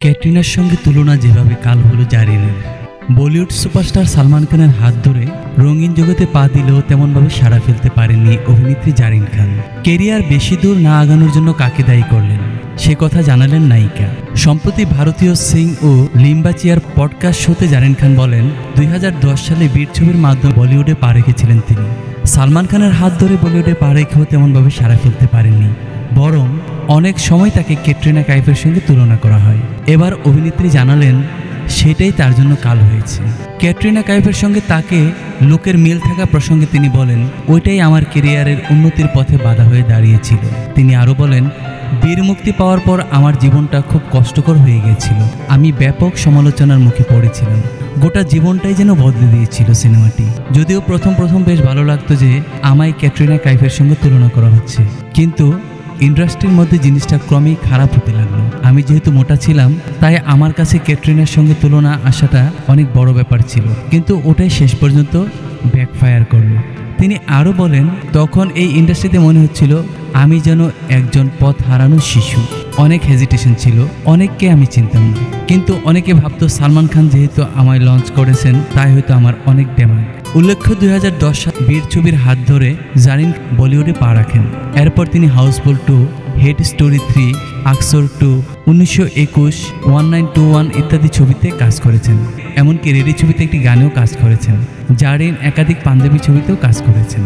ক্যাটরিনার সঙ্গে তুলনা যেভাবে কাল হলো জারিনের। বলিউড সুপারস্টার সালমান খানের হাত ধরে রঙিন জগতে পা দিলেও তেমনভাবে সাড়া ফেলতে পারেননি অভিনেত্রী জারিন খান। কেরিয়ার বেশি দূর না আগানোর জন্য কাকে দায়ী করলেন সে কথা জানালেন নায়িকা। সম্প্রতি ভারতীয় সিং ও লিম্বাচিয়ার পডকাস্ট শোতে জারিন খান বলেন, 2010 সালে বীর ছবির মাধ্যমে বলিউডে পা রেখেছিলেন তিনি। সালমান খানের হাত ধরে বলিউডে পা রেখেও তেমনভাবে সাড়া ফেলতে পারেননি, বরং অনেক সময় তাকে ক্যাটরিনা কাইফের সঙ্গে তুলনা করা হয়। এবার অভিনেত্রী জানালেন সেটাই তার জন্য কাল হয়েছে। ক্যাটরিনা কাইফের সঙ্গে তাকে লোকের মিল থাকা প্রসঙ্গে তিনি বলেন, ওইটাই আমার ক্যারিয়ারের উন্নতির পথে বাধা হয়ে দাঁড়িয়েছিল। তিনি আরও বলেন, বীর মুক্তি পাওয়ার পর আমার জীবনটা খুব কষ্টকর হয়ে গিয়েছিল। আমি ব্যাপক সমালোচনার মুখে পড়েছিলাম। গোটা জীবনটাই যেন বদলে দিয়েছিল সিনেমাটি। যদিও প্রথম বেশ ভালো লাগতো যে আমায় ক্যাটরিনা কাইফের সঙ্গে তুলনা করা হচ্ছে, কিন্তু ইন্ডাস্ট্রির মধ্যে জিনিসটা ক্রমেই খারাপ হতে লাগলো। আমি যেহেতু মোটা ছিলাম, তাই আমার কাছে ক্যাটরিনার সঙ্গে তুলনা আসাটা অনেক বড় ব্যাপার ছিল, কিন্তু ওটাই শেষ পর্যন্ত ব্যাকফায়ার করলো। তিনি আরও বলেন, তখন এই ইন্ডাস্ট্রিতে মনে হচ্ছিল আমি যেন একজন পথ হারানো শিশু। অনেক হেজিটেশন ছিল, অনেককে আমি চিনতাম না, কিন্তু অনেকে ভাবতো সালমান খান যেহেতু আমায় লঞ্চ করেছেন তাই হয়তো আমার অনেক ডিমান্ড। উল্লেখ্য 2010 সালে বীর ছবির হাত ধরে জারিন বলিউডে পা রাখেন। এরপর তিনি হাউসফুল 2, হেড স্টোরি 3, আকসর 2, 1921, 1921 ইত্যাদি ছবিতে কাজ করেছেন। এমনকি রেডি ছবিতে একটি গানেও কাজ করেছেন। জারিন একাধিক পাঞ্জাবি ছবিতেও কাজ করেছেন।